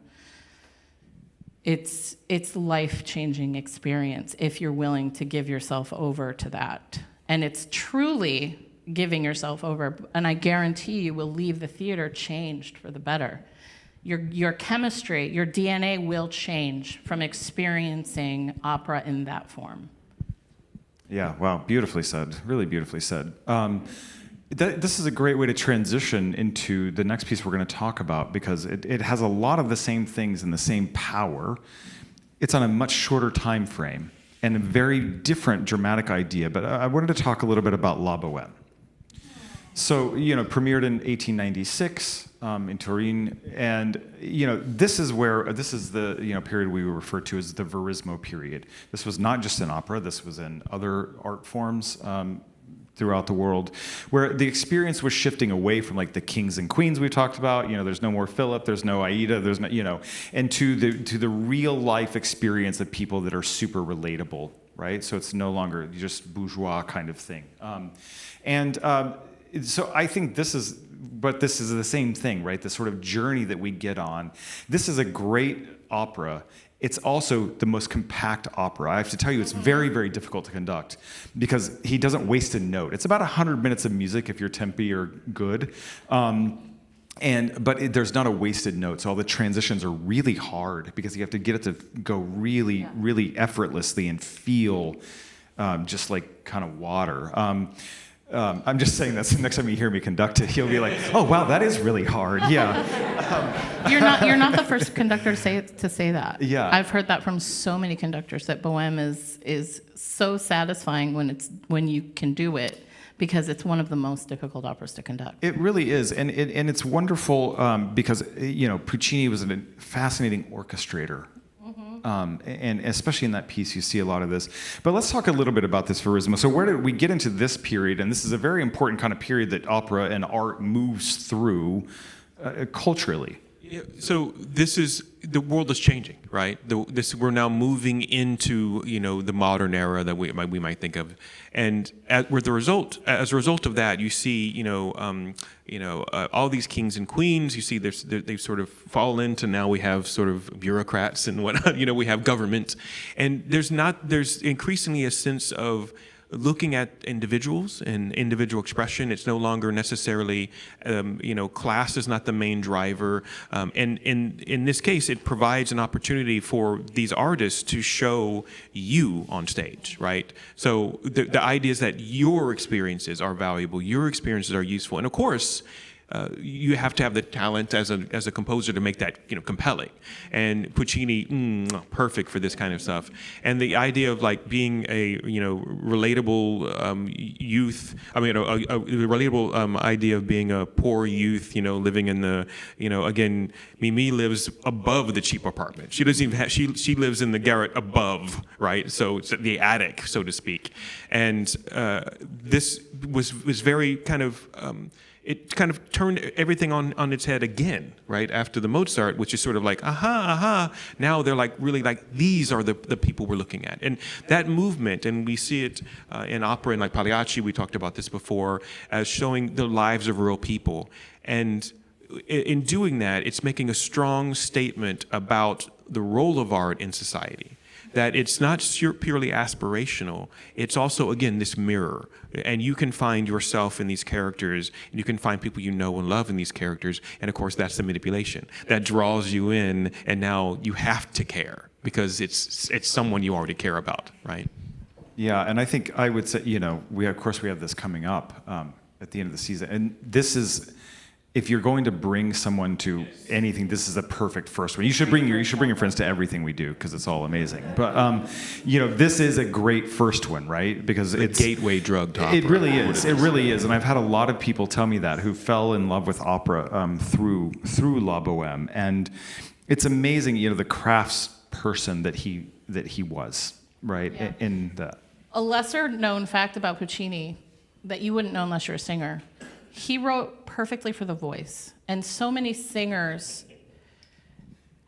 it's life-changing experience if you're willing to give yourself over to that. And it's truly giving yourself over, and I guarantee you will leave the theater changed for the better. Your chemistry, your DNA will change from experiencing opera in that form. Yeah, wow, beautifully said, really beautifully said. This is a great way to transition into the next piece we're going to talk about because it has a lot of the same things and the same power. It's on a much shorter time frame and a very different dramatic idea, but I wanted to talk a little bit about La Bohème. So, premiered in 1896 in Turin, and this is the period we refer to as the Verismo period. This was not just in opera; this was in other art forms throughout the world, where the experience was shifting away from like the kings and queens we talked about. There's no more Philip, there's no Aida, there's no, and to the real life experience of people that are super relatable, right? So it's no longer just bourgeois kind of thing, So I think this is the same thing, right? The sort of journey that we get on. This is a great opera. It's also the most compact opera. I have to tell you, it's very, very difficult to conduct because he doesn't waste a note. It's about 100 minutes of music if your tempi are good. But there's not a wasted note. So all the transitions are really hard because you have to get it to go really, really effortlessly and feel just like kind of water. I'm just saying that so next time you hear me conduct it, you'll be like, "Oh wow, that is really hard." Yeah. You're not the first conductor to say that. Yeah. I've heard that from so many conductors that Bohème is so satisfying when you can do it because it's one of the most difficult operas to conduct. It really is, and it's wonderful because Puccini was a fascinating orchestrator. Mm-hmm. and especially in that piece, you see a lot of this. But let's talk a little bit about this verismo. So where did we get into this period? And this is a very important kind of period that opera and art moves through culturally. Yeah, so the world is changing, right? We're now moving into the modern era that we might think of, and as a result of that, you see all these kings and queens. You see they've sort of fallen into, now we have sort of bureaucrats and whatnot. We have government, and there's increasingly a sense of looking at individuals and individual expression. It's no longer necessarily, class is not the main driver. And in this case, it provides an opportunity for these artists to show you on stage, right? So the idea is that your experiences are valuable, your experiences are useful. And of course, you have to have the talent as a composer to make that compelling. And Puccini, perfect for this kind of stuff. And the idea of like being a relatable youth. I mean, a relatable idea of being a poor youth, living in the again, Mimi lives above the cheap apartment. She doesn't even have, she lives in the garret above, right? So it's the attic, so to speak. And this was very kind of. It kind of turned everything on its head again, right? After the Mozart, which is sort of like, aha. Now they're like, really like, these are the people we're looking at. And that movement, and we see it in opera, and like Pagliacci, we talked about this before, as showing the lives of real people. And in doing that, it's making a strong statement about the role of art in society. That it's not purely aspirational. It's also, again, this mirror. And you can find yourself in these characters, and you can find people you know and love in these characters. And of course, that's the manipulation. That draws you in, and now you have to care because it's someone you already care about, right? Yeah, and I think I would say, we have this coming up at the end of the season. And this is, if you're going to bring someone to anything, this is a perfect first one. You should bring your friends to everything we do because it's all amazing. But this is a great first one, right? Because it's a gateway drug to opera. It really is. It really is. And I've had a lot of people tell me that who fell in love with opera through La Boheme, and it's amazing. The crafts person that he was, right? Yeah. In that. A lesser known fact about Puccini that you wouldn't know unless you're a singer. He wrote perfectly for the voice. And so many singers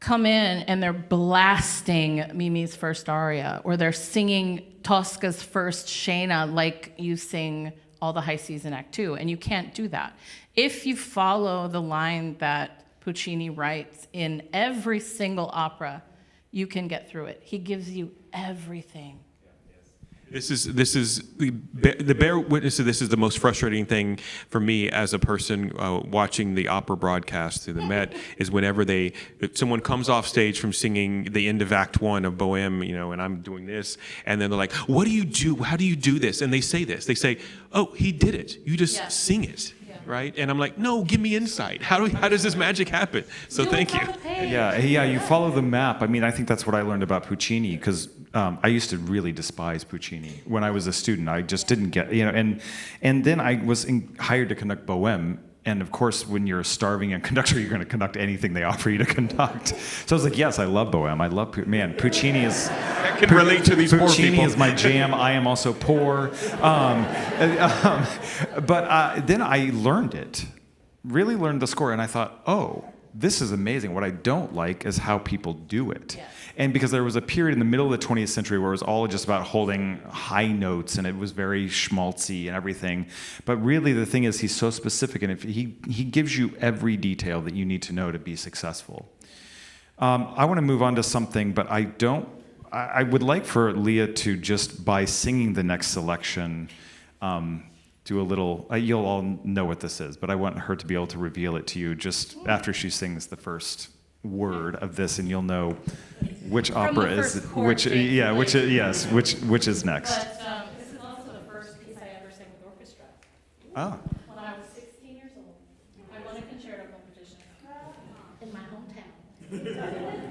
come in and they're blasting Mimi's first aria, or they're singing Tosca's first scena like you sing all the high seas in Act 2, and you can't do that. If you follow the line that Puccini writes in every single opera, you can get through it. He gives you everything. This is the bear witness of this is the most frustrating thing for me as a person watching the opera broadcast through the Met is whenever someone comes off stage from singing the end of Act 1 of Bohème, and I'm doing this, and then they're like, "What do you do? How do you do this?" And they say this. They say, "Oh, he did it. You just sing it." Right? And I'm like, no, give me insight. How does this magic happen? So thank you. Yeah, you follow the map. I mean, I think that's what I learned about Puccini, because I used to really despise Puccini when I was a student. I just didn't get, and then I was hired to conduct Bohème. And of course, when you're a starving conductor, you're going to conduct anything they offer you to conduct. So I was like, yes, I love Bohème. I love, Puccini is... I can relate to these poor people. Puccini is my jam. I am also poor. But then I learned it, really learned the score, and I thought, oh, this is amazing. What I don't like is how people do it. Yeah. And because there was a period in the middle of the 20th century where it was all just about holding high notes, and it was very schmaltzy and everything. But really the thing is, he's so specific, and if he gives you every detail that you need to know to be successful. I want to move on to something, but I would like for Leah to just, by singing the next selection, do a little, you'll all know what this is, but I want her to be able to reveal it to you just after she sings the first word of this, and you'll know which opera is which is next. But this is also the first piece I ever sang with orchestra. Oh. When I was 16 years old, I won a concerto competition in my hometown.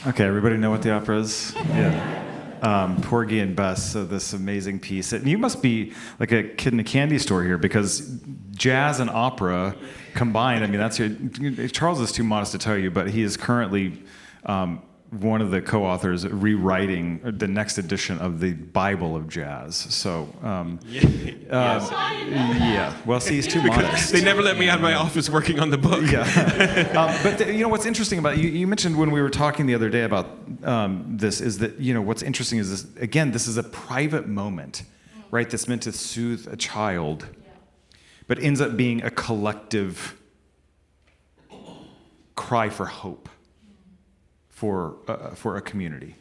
Okay, everybody know what the opera is? Yeah. Porgy and Bess, so this amazing piece. And you must be like a kid in a candy store here, because jazz and opera combined, I mean, that's Charles is too modest to tell you, but he is currently one of the co-authors rewriting the next edition of the Bible of Jazz. So, Yes. yeah. Well, see, he's too modest. They never let me out of my office working on the book. Yeah. But you know what's interesting about you mentioned when we were talking the other day about this is that, you know, what's interesting is this, again, this is a private moment, right? That's meant to soothe a child, but ends up being a collective cry for hope for a community.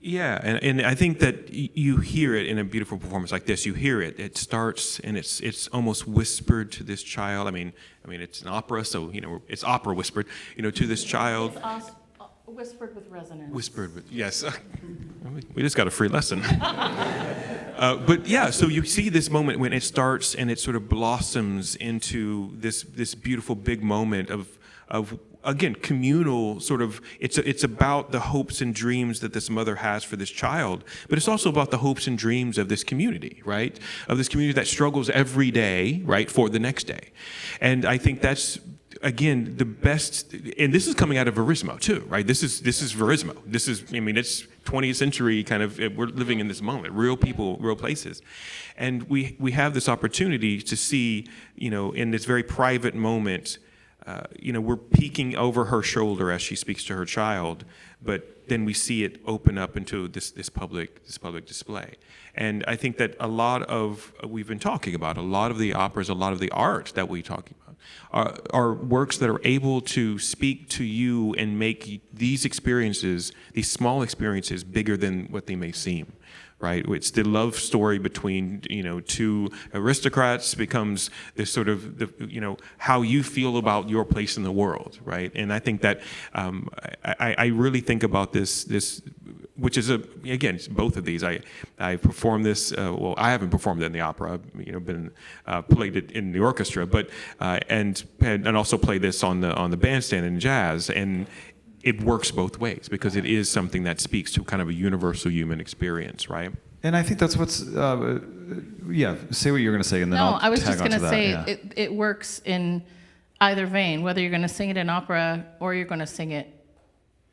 Yeah, and I think that you hear it in a beautiful performance like this. You hear it. It starts and it's almost whispered to this child. I mean, it's an opera, so you know it's opera whispered. You know, to this child. It's whispered with resonance. Whispered with yes. We just got a free lesson. But yeah, so you see this moment when it starts and it sort of blossoms into this beautiful big moment of again, communal sort of, it's about the hopes and dreams that this mother has for this child, but it's also about the hopes and dreams of this community, right? Of this community that struggles every day, right, for the next day. And I think that's, again, the best, and this is coming out of Verismo too, right? This is Verismo. This is, I mean, it's 20th century kind of, we're living in this moment, real people, real places. And we have this opportunity to see, you know, in this very private moment, you know, we're peeking over her shoulder as she speaks to her child, but then we see it open up into this public display. And I think that a lot of we've been talking about, a lot of the operas, a lot of the art that we talk about are works that are able to speak to you and make these experiences, these small experiences, bigger than what they may seem. Right, it's the love story between, you know, two aristocrats becomes this sort of, you know, how you feel about your place in the world, right? And I think that I really think about this, which is again, both of these. I performed this. Well, I haven't performed it in the opera. I've, you know, been played it in the orchestra, but and also play this on the bandstand in jazz. And it works both ways because it is something that speaks to kind of a universal human experience, right? And I think that's what's, yeah, say what you're going to say, and then I'll I was tag just going to onto that, say yeah. it works in either vein, whether you're going to sing it in opera or you're going to sing it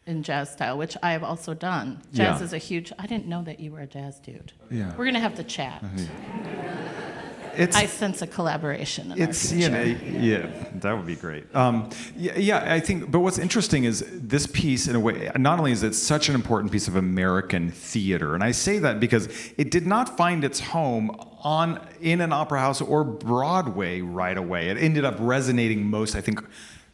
in jazz style, which I have also done. Jazz Yeah. is a huge, I didn't know that you were a jazz dude. Yeah. We're going to have to chat. It's, I sense a collaboration in our It's, future. you know, yeah, that would be great. Yeah, I think, but what's interesting is this piece, in a way, not only is it such an important piece of American theater, and I say that because it did not find its home in an opera house or Broadway right away. It ended up resonating most, I think,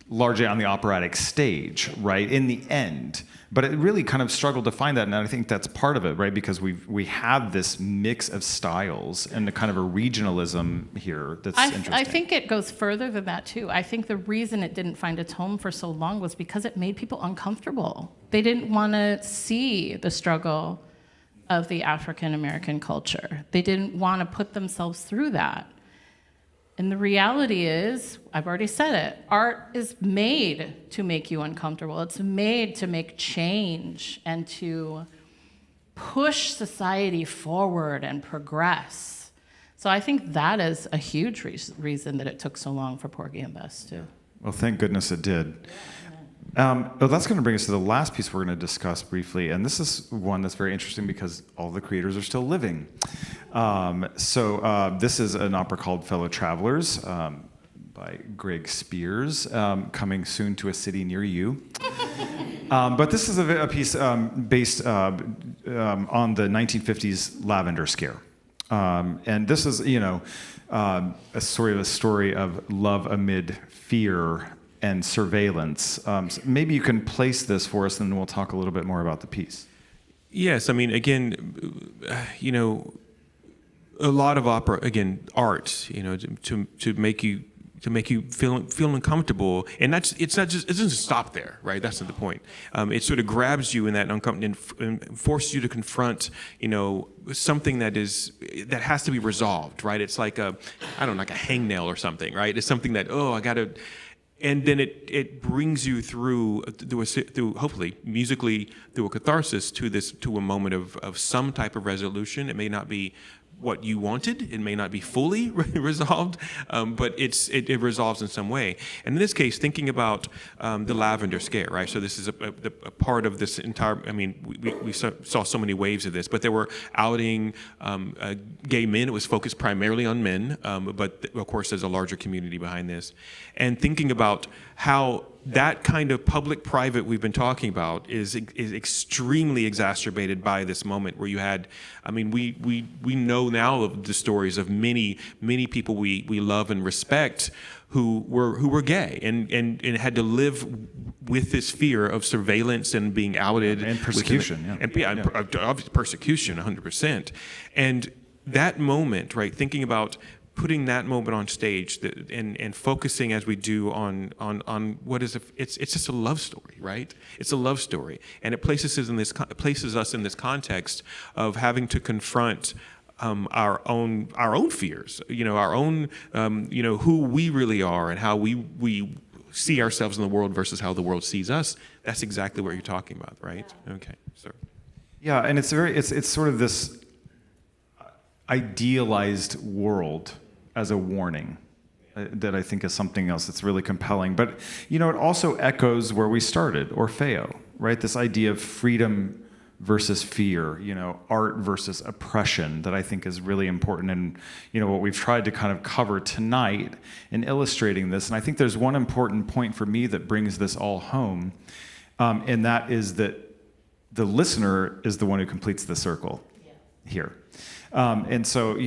largely on the operatic stage, right, in the end. But it really kind of struggled to find that, and I think that's part of it, right, because we have this mix of styles and a kind of a regionalism here that's interesting. I think it goes further than that, too. I think the reason it didn't find its home for so long was because it made people uncomfortable. They didn't want to see the struggle of the African American culture. They didn't want to put themselves through that. And the reality is, I've already said it, art is made to make you uncomfortable. It's made to make change and to push society forward and progress. So I think that is a huge reason that it took so long for Porgy and Bess, too. Well, thank goodness it did. Well, that's going to bring us to the last piece we're going to discuss briefly, and this is one that's very interesting because all the creators are still living. This is an opera called Fellow Travelers by Greg Spears, coming soon to a city near you. But this is a piece based on the 1950s Lavender Scare. And this is, you know, a story of love amid fear and surveillance. So maybe you can place this for us, and then we'll talk a little bit more about the piece. Yes, I mean, again, you know, a lot of opera, again, art, you know, to make you feel uncomfortable, and it doesn't stop there, right? That's not the point. It sort of grabs you in that uncomfortable and forces you to confront, you know, something that has to be resolved, right? It's like like a hangnail or something, right? It's something that and then it brings you through hopefully musically through a catharsis to a moment of some type of resolution. It may not be what you wanted, it may not be fully resolved, but it resolves in some way. And in this case, thinking about the lavender scare, right? So this is a part of this entire. I mean, we saw so many waves of this, but there were outing gay men. It was focused primarily on men, but of course there's a larger community behind this. And thinking about how that kind of public-private we've been talking about is extremely exacerbated by this moment where you had, I mean, we know now of the stories of many people we love and respect who were gay and had to live with this fear of surveillance and being outed and persecution, and persecution, 100%. And that moment, right? Thinking about putting that moment on stage and focusing as we do on what is it's just a love story, right? It's a love story, and it places us in this context of having to confront our own fears, our own who we really are and how we see ourselves in the world versus how the world sees us. That's exactly what you're talking about, right? Okay, so yeah, and it's sort of this idealized world as a warning that I think is something else that's really compelling. But, it also echoes where we started, Orfeo, right? This idea of freedom versus fear, art versus oppression that I think is really important. And, what we've tried to kind of cover tonight in illustrating this. And I think there's one important point for me that brings this all home, and that is that the listener is the one who completes the circle here. And so,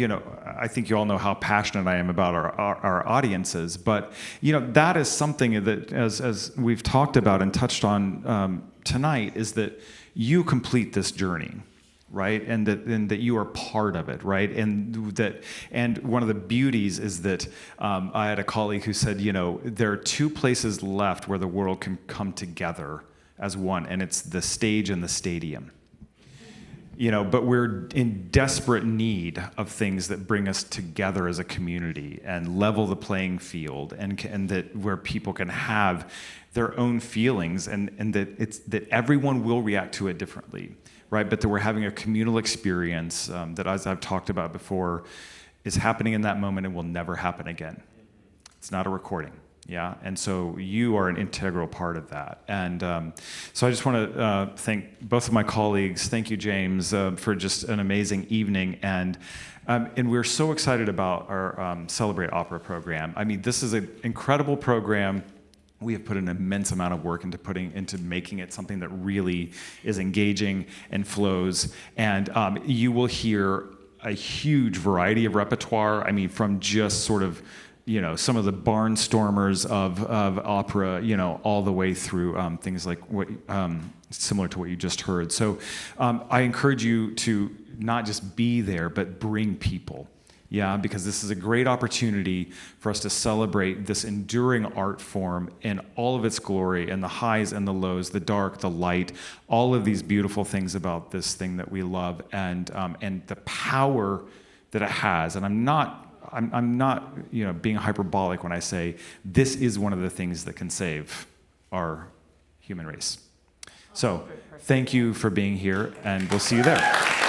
I think you all know how passionate I am about our audiences, but, that is something that, as we've talked about and touched on tonight, is that you complete this journey, right? And that you are part of it, right? And one of the beauties is that I had a colleague who said, there are two places left where the world can come together as one, and it's the stage and the stadium. But we're in desperate need of things that bring us together as a community and level the playing field, and that where people can have their own feelings, and that everyone will react to it differently, right? But that we're having a communal experience that, as I've talked about before, is happening in that moment and will never happen again. It's not a recording. Yeah, and so you are an integral part of that. And so I just want to thank both of my colleagues. Thank you, James, for just an amazing evening. And we're so excited about our Celebrate Opera program. I mean, this is an incredible program. We have put an immense amount of work into making it something that really is engaging and flows. And you will hear a huge variety of repertoire. I mean, from just sort of some of the barnstormers of opera, all the way through things like what similar to what you just heard. So I encourage you to not just be there, but bring people. Yeah, because this is a great opportunity for us to celebrate this enduring art form in all of its glory, and the highs and the lows, the dark, the light, all of these beautiful things about this thing that we love, and the power that it has. And I'm not being hyperbolic when I say this is one of the things that can save our human race. So thank you for being here, and we'll see you there.